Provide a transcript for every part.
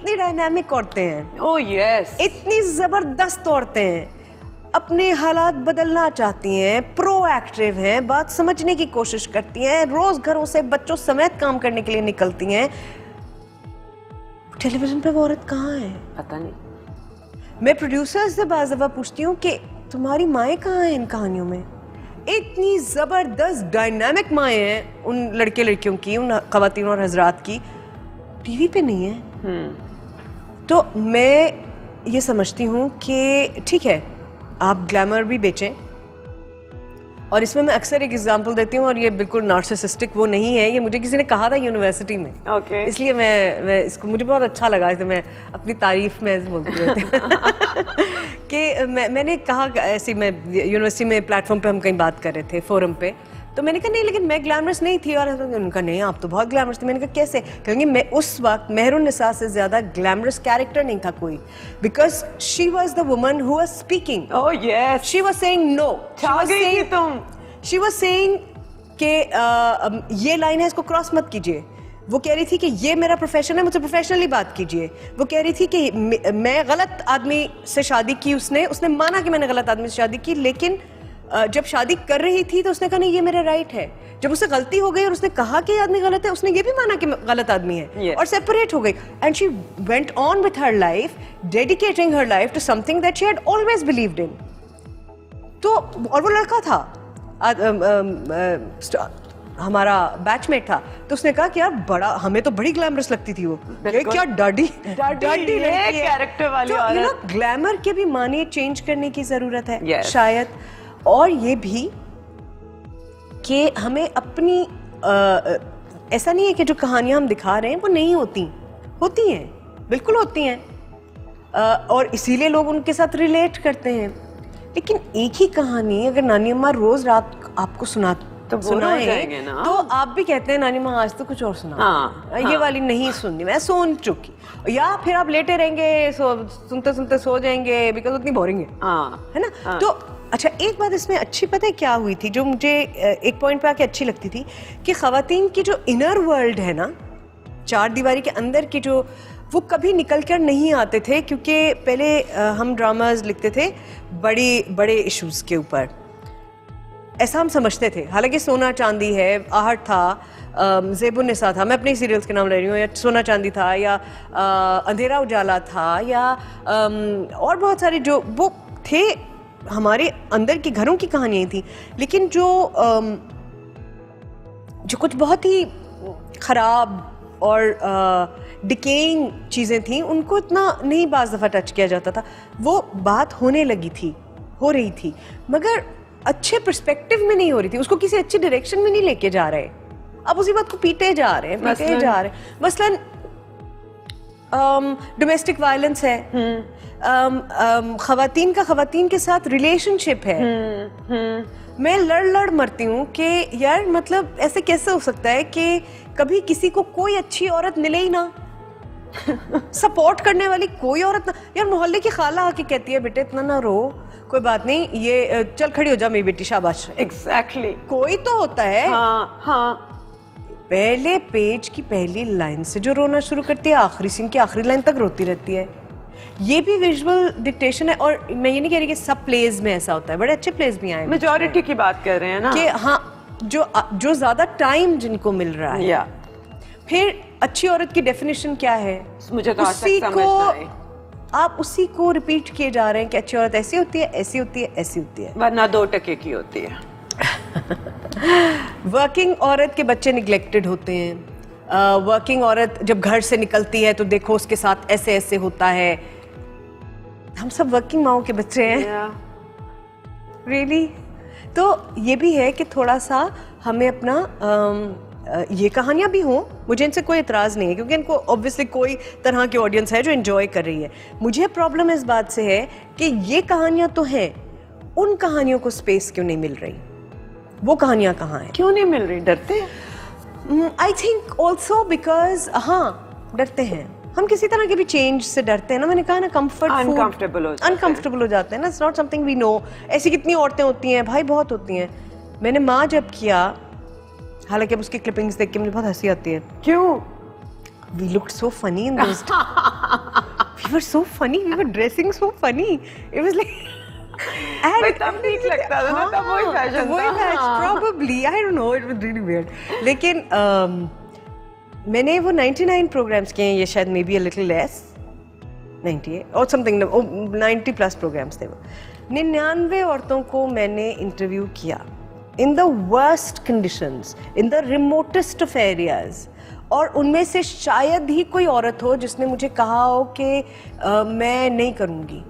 इतनी डायनामिक औरतें हैं, ओह यस, इतनी जबरदस्त औरतें हैं, अपने हालात बदलना चाहती हैं, प्रोएक्टिव हैं, बात समझने की कोशिश करती हैं, रोज घरों से बच्चों समेत काम करने के लिए निकलती हैं। टेलीविजन पे वो औरत कहाँ है? पता नहीं। मैं प्रोड्यूसर से बाज़ दफा पूछती हूँ कि तुम्हारी माएँ कहाँ हैं इन कहानियों में? इतनी जबरदस्त डायनामिक माएँ हैं उन लड़के लड़कियों की, उन खवातीन और हजरात की, टीवी पे नहीं है। तो मैं ये समझती हूँ कि ठीक है, आप ग्लैमर भी बेचें, और इसमें मैं अक्सर एक एग्जांपल देती हूँ, और ये बिल्कुल नार्सिसिस्टिक वो नहीं है, ये मुझे किसी ने कहा था यूनिवर्सिटी में, इसलिए मैं इसको, मुझे बहुत अच्छा लगा, इसलिए मैं अपनी तारीफ में बोलती हूँ कि मैंने कहा, ऐसी मैं यूनिवर्सिटी में प्लेटफॉर्म पे हम कहीं बात कर रहे थे, फोरम पे, तो मैंने कहा नहीं लेकिन मैं ग्लैमरस नहीं थी, और उनका नहीं आप तो बहुत ग्लैमरस थी। मैंने कहा कैसे? क्योंकि मैं उस वक्त मेहरुन्निसा से ज्यादा ग्लैमरस कैरेक्टर नहीं था कोई, because she was the woman who was speaking. Oh yes, she was saying no, she was saying कि ये लाइन है, इसको क्रॉस मत कीजिए। वो कह रही थी कि ये मेरा प्रोफेशन है, मुझसे प्रोफेशनली बात कीजिए। वो कह रही थी कि मैं गलत आदमी से शादी की, उसने माना कि मैंने गलत आदमी से शादी की, लेकिन जब शादी कर रही थी तो उसने कहा नहीं ये मेरा राइट है। जब उससे गलती हो गई और उसने कहा कि ये आदमी गलत है, उसने ये भी माना कि गलत आदमी है, और सेपरेट हो गई। And she went on with her life, dedicating her life to something that she had always believed in. तो और वो लड़का था हमारा बैचमेट था, तो उसने कहा कि यार बड़ा, हमें तो बड़ी ग्लैमरस लगती थी वो, ये क्या डाडी कैरेक्टर वाली औरत। यू नो, ग्लैमर के भी माने चेंज करने की जरूरत है शायद, और ये भी कि हमें अपनी ऐसा नहीं है कि जो कहानियां हम दिखा रहे हैं वो नहीं होती हैं, बिल्कुल होती हैं, और इसीलिए लोग उनके साथ रिलेट करते हैं। लेकिन एक ही कहानी अगर नानी अम्मा रोज रात आपको सुनाए ना, तो आप भी कहते हैं नानी माँ आज तो कुछ और सुना, ये वाली नहीं सुननी, मैं सुन चुकी, या फिर आप लेटे रहेंगे, सुनते सुनते सो जाएंगे, बिकॉज उतनी बोरिंग है ना। तो अच्छा, एक बात इसमें अच्छी पता है क्या हुई थी, जो मुझे एक पॉइंट पे आके अच्छी लगती थी, कि खवातीन की जो इनर वर्ल्ड है ना, चार दीवारी के अंदर की जो, वो कभी निकल कर नहीं आते थे, क्योंकि पहले हम ड्रामाज लिखते थे बड़े इश्यूज के ऊपर, ऐसा हम समझते थे। हालांकि सोना चांदी है, आहट था, ज़ेबुन्निसा था, मैं अपने सीरियल्स के नाम ले रही हूँ, या सोना चांदी था, या अंधेरा उजाला था, या और बहुत सारे जो वो थे हमारे अंदर की घरों की कहानियाँ थी। लेकिन जो कुछ बहुत ही खराब और डिकेइंग चीज़ें थी, उनको इतना नहीं बाज़ दफ़ा टच किया जाता था। वो बात होने लगी थी, हो रही थी, मगर अच्छे पर्सपेक्टिव में नहीं हो रही थी, उसको किसी अच्छी डायरेक्शन में नहीं लेके जा रहे। अब उसी बात को पीटे जा रहे हैं। मसलन डोमेस्टिक वायलेंस है, खवातीन का खवातीन के साथ रिलेशनशिप है। मैं लड़ मरती हूँ कि यार मतलब ऐसे कैसे हो सकता है कि कभी किसी को कोई अच्छी औरत मिले ही ना, सपोर्ट करने वाली कोई औरत ना। यार मोहल्ले की खाला आके कहती है बेटे इतना ना रो, कोई बात नहीं, ये चल खड़ी हो जा मेरी बेटी, शाबाश। एग्जैक्टली कोई तो होता है। हाँ। पहले पेज की पहली लाइन से जो रोना शुरू करती है, आखिरी सीन की आखिरी लाइन तक रोती रहती है। ये भी विजुअल डिक्टेशन है। और मैं ये नहीं कह रही कि सब प्लेज में ऐसा होता है, बड़े अच्छे प्लेज भी आए, मेजॉरिटी की बात कर रहे हैं ना, कि हाँ जो ज्यादा टाइम जिनको मिल रहा है। फिर अच्छी औरत की डेफिनेशन क्या है, मुझे तो उसी को आप उसी को रिपीट किए जा रहे हैं कि अच्छी औरत ऐसी होती है, ऐसी होती है, ऐसी होती है, वरना 2% की होती है। वर्किंग औरत के बच्चे निग्लेक्टेड होते हैं। वर्किंग औरत जब घर से निकलती है तो देखो उसके साथ ऐसे ऐसे होता है। हम सब वर्किंग माओ के बच्चे हैं, रियली। तो ये भी है कि थोड़ा सा हमें अपना ये कहानियाँ भी हों, मुझे इनसे कोई एतराज़ नहीं है, क्योंकि इनको ऑब्वियसली कोई तरह की ऑडियंस है जो एंजॉय कर रही है। मुझे प्रॉब्लम इस बात से है कि ये कहानियाँ तो हैं, उन कहानियों को स्पेस क्यों नहीं मिल रही, वो कहानियाँ कहाँ हैं, क्यों नहीं मिल रही, डरते हैं? आई थिंक ऑल्सो बिकॉज, हाँ डरते हैं हम, किसी तरह के भी चेंज से डरते हैं ना। मैंने कहा ना, कंफर्ट अनकंफर्टेबल हो जाते हैं ना, it's not something we know. ऐसी कितनी औरतें होती हैं भाई, बहुत होती हैं। मैंने माँ जब किया, हालांकि अब उसकी क्लिपिंग्स देख के मुझे बहुत हंसी आती है। क्यों? We looked so funny in those we were so funny, we were dressing so funny, it was like तब ठीक लगता था ना, तब वही फैशन था, probably, I don't know, it was really weird. लेकिन मैंने वो 99 प्रोग्राम्स किए हैं, ये शायद may be a little less, 98 और समथिंग, 90 प्लस प्रोग्राम्स थे वो। 99 औरतों को मैंने इंटरव्यू किया in the worst conditions, in the remotest of areas, और उनमें से शायद ही कोई औरत हो जिसने मुझे कहा हो कि मैं नहीं करूँगी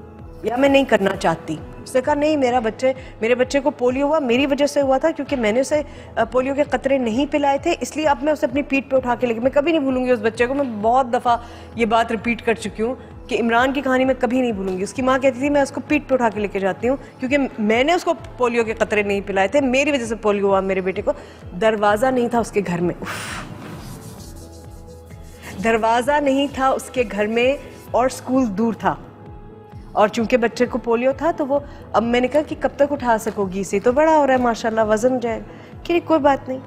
या मैं नहीं करना चाहती। उसने कहा नहीं, मेरे बच्चे को पोलियो हुआ, मेरी वजह से हुआ था, क्योंकि मैंने उसे पोलियो के कतरे नहीं पिलाए थे, इसलिए अब मैं उसे अपनी पीठ पे उठा के लेके, मैं कभी नहीं भूलूंगी उस बच्चे को। मैं बहुत दफ़ा ये बात रिपीट कर चुकी हूँ कि इमरान की कहानी मैं कभी नहीं भूलूंगी। उसकी माँ कहती थी मैं उसको पीठ पे उठा के लेके जाती हूँ क्योंकि मैंने उसको पोलियो के कतरे नहीं पिलाए थे, मेरी वजह से पोलियो हुआ मेरे बेटे को। दरवाज़ा नहीं था उसके घर में, दरवाज़ा नहीं था उसके घर में, और स्कूल दूर था, और चूंकि बच्चे को पोलियो था तो वो, अब मैंने कहा कि कब तक उठा सकोगी इसे, तो बड़ा हो रहा है माशाल्लाह, वजन हो जाएगा। कि कोई बात नहीं।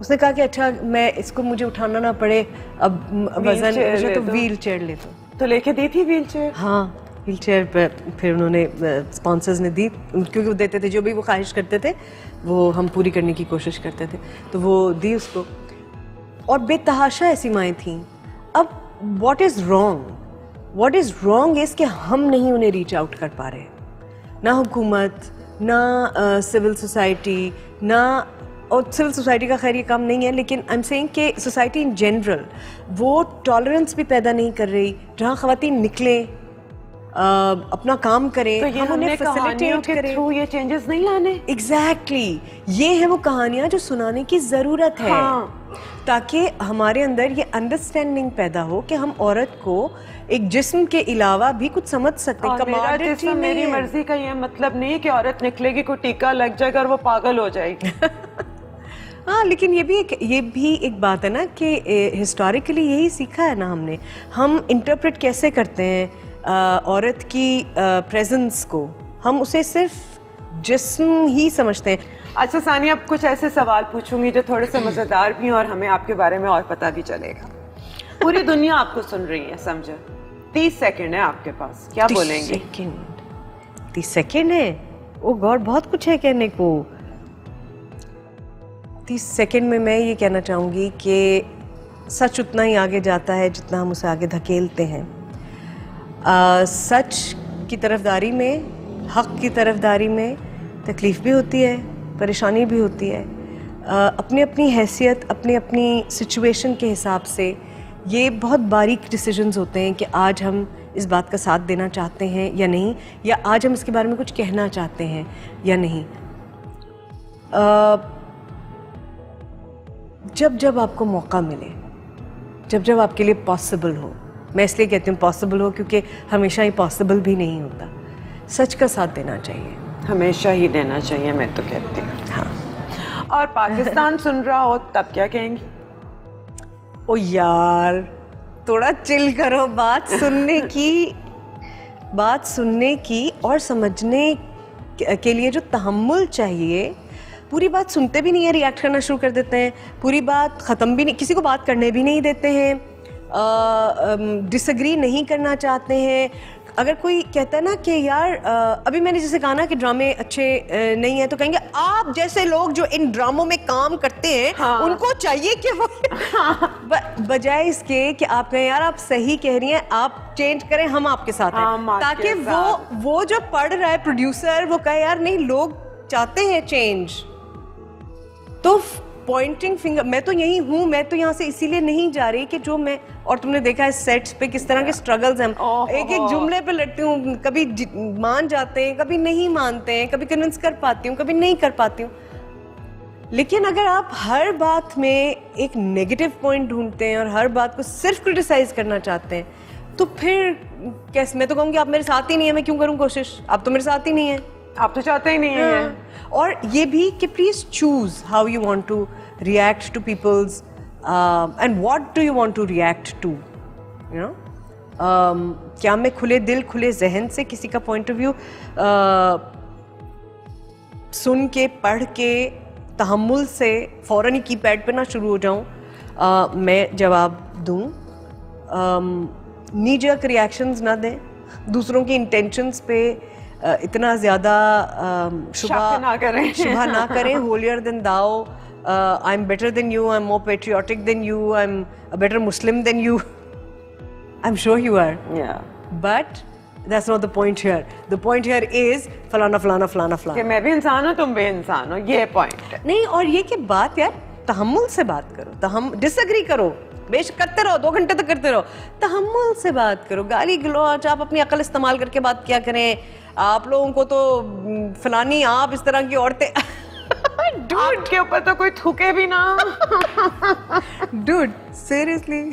उसने कहा कि अच्छा मैं इसको, मुझे उठाना ना पड़े अब वजन, तो व्हील चेयर ले तो लेके दी थी व्हील चेयर। हाँ, व्हील चेयर पर फिर उन्होंने स्पॉन्सर्स ने दी, क्योंकि वो देते थे, जो भी वो ख्वाहिश करते थे वो हम पूरी करने की कोशिश करते थे, तो वो दी उसको। और बेतहाशा ऐसी माएँ थीं। अब व्हाट इज़ रॉन्ग इज़ कि हम नहीं उन्हें रीच आउट कर पा रहे, ना हुकूमत, ना सिविल सोसाइटी, ना, और सिविल सोसाइटी का खैर ये काम नहीं है, लेकिन आई एम सेइंग कि सोसाइटी इन जनरल वो टॉलरेंस भी पैदा नहीं कर रही जहाँ ख़वातीन निकलें, अपना काम करें, तो ये हम उन्हें फैसिलिटेट करें। थ्रू ये चेंजेस नहीं लाने। एग्जैक्टली, ये है वो कहानियाँ जो सुनाने की ज़रूरत है। हाँ। ताकि हमारे अंदर ये अंडरस्टैंडिंग पैदा हो कि हम औरत को एक जिस्म के अलावा भी कुछ समझ सकते हैं। मेरा जिस्म मेरी मर्जी का ये मतलब नहीं है कि औरत निकलेगी, कोई टीका लग जाएगा और वो पागल हो जाएगी। हाँ, लेकिन ये भी एक बात है ना कि हिस्टोरिकली यही सीखा है ना हमने, हम इंटरप्रेट कैसे करते हैं औरत की प्रेजेंस को, हम उसे सिर्फ जिस्म ही समझते हैं। अच्छा सानिया, अब कुछ ऐसे सवाल पूछूंगी जो थोड़े से मजेदार भी हैं और हमें आपके बारे में और पता भी चलेगा। पूरी दुनिया आपको सुन रही है, समझो, 30 सेकंड है आपके पास, क्या बोलेंगे? 30 सेकंड है? ओ गॉड, बहुत कुछ है कहने को। 30 सेकंड में मैं ये कहना चाहूँगी कि सच उतना ही आगे जाता है जितना हम उसे आगे धकेलते हैं। सच की तरफदारी में, हक़ की तरफदारी में तकलीफ़ भी होती है, परेशानी भी होती है। अपनी अपनी हैसियत, अपनी अपनी सिचुएशन के हिसाब से ये बहुत बारीक डिसीजंस होते हैं कि आज हम इस बात का साथ देना चाहते हैं या नहीं, या आज हम इसके बारे में कुछ कहना चाहते हैं या नहीं। जब जब आपको मौका मिले, जब जब आपके लिए पॉसिबल हो, मैं इसलिए कहती हूँ पॉसिबल हो क्योंकि हमेशा ही पॉसिबल भी नहीं होता, सच का साथ देना चाहिए, हमेशा ही देना चाहिए, मैं तो कहती हूँ। हाँ। और पाकिस्तान सुन रहा हो तब क्या कहेंगी? ओ यार, थोड़ा चिल करो, बात सुनने की और समझने के लिए जो तहम्मुल चाहिए, पूरी बात सुनते भी नहीं है, रिएक्ट करना शुरू कर देते हैं, पूरी बात ख़त्म भी नहीं, किसी को बात करने भी नहीं देते हैं, डिसएग्री नहीं करना चाहते हैं। अगर कोई कहता है ना कि यार अभी मैंने जैसे कहा ना कि ड्रामे अच्छे नहीं है, तो कहेंगे आप जैसे लोग जो इन ड्रामों में काम करते हैं, हाँ, उनको चाहिए कि वो बजाय इसके कि आप कहें यार आप सही कह रही हैं, आप चेंज करें, हम आपके साथ हैं, ताकि वो जो पढ़ रहा है प्रोड्यूसर, वो कहे यार नहीं, लोग चाहते हैं चेंज। तो पॉइंटिंग फिंगर, मैं तो यही हूँ, मैं तो यहाँ से इसीलिए नहीं जा रही कि जो मैं, और तुमने देखा है सेट्स पे किस तरह के स्ट्रगल्स हैं, एक एक जुमले पे लड़ती हूँ, कभी मान जाते हैं, कभी नहीं मानते हैं, कभी कन्विंस कर पाती हूँ, कभी नहीं कर पाती हूँ। लेकिन अगर आप हर बात में एक नेगेटिव पॉइंट ढूंढते हैं और हर बात को सिर्फ क्रिटिसाइज करना चाहते हैं, तो फिर कैसे? मैं तो कहूँगी आप मेरे साथ ही नहीं है, मैं क्यों करूँ कोशिश? आप तो मेरे साथ ही नहीं है, आप तो चाहते ही नहीं है। और ये भी कि please choose how you want to react to peoples and what do you want to react to, you know. क्या मैं खुले दिल खुले जहन से किसी का पॉइंट ऑफ व्यू सुन के पढ़ के तहम्मुल से फ़ौरन ही कीपैड पे ना शुरू हो जाऊं, मैं जवाब दूं? नी जर्क रिएक्शंस ना दें, दूसरों की इंटेंशंस पे इतना ज़्यादा शक ना करें शुभा ना करें. Holier than thou, I am better than you, I am more patriotic than you, I am a better Muslim than you. I am sure you are, but that's not the point here. The point here is फलाना फलाना फलाना फलाना. कि मैं भी इंसान हूँ, तुम भी इंसान हो, ये पॉइंट है. नहीं, और ये कि बात यार तहम्मुल से बात करो, हम डिसएग्री करो, बेशक करते रहो, 2 घंटे तक करते रहो, तहम्मुल से बात करो. गाली गलौज आप अपनी अकल इस्तेमाल करके बात क्या करें. आप लोगों को तो फलानी आप इस तरह की औरतें डूड के ऊपर तो कोई थूके भी ना. Dude seriously.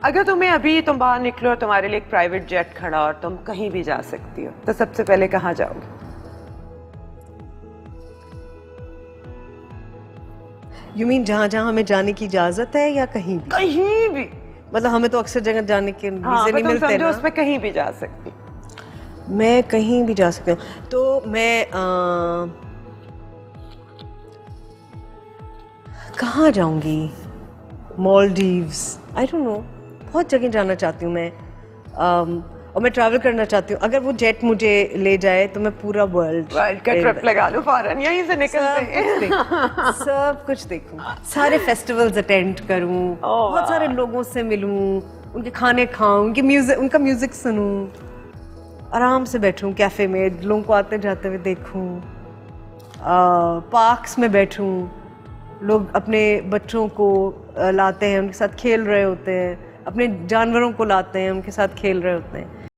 अगर तुम्हें अभी तुम बाहर निकलो और तुम्हारे लिए एक प्राइवेट जेट खड़ा और तुम कहीं भी जा सकती हो, तो सबसे पहले कहाँ जाओगे? You mean जहाँ जहाँ हमें जाने की इजाजत है या कहीं भी? कहीं भी. मतलब हमें तो अक्सर जगह जाने के वीज़े नहीं मिलते ना. उसमें कहीं भी जा सकती. मैं कहीं भी जा सकती हूँ. तो मैं कहाँ जाऊँगी? मालदीव्स, आई डोंट नो, बहुत जगह जाना चाहती हूँ मैं. और मैं ट्रैवल करना चाहती हूँ. अगर वो जेट मुझे ले जाए तो मैं पूरा वर्ल्ड का ट्रिप लगा लूँ फौरन, यहीं से निकलते हैं. सब कुछ देखूँ, सारे फेस्टिवल्स अटेंड करूँ, बहुत सारे लोगों से मिलूँ, उनके खाने खाऊँ, उनका म्यूजिक सुनूँ, आराम से बैठूँ कैफे में, लोगों को आते जाते हुए देखूँ, पार्क्स में बैठूँ, लोग अपने बच्चों को लाते हैं, उनके साथ खेल रहे होते हैं, अपने जानवरों को लाते हैं, उनके साथ खेल रहे होते हैं.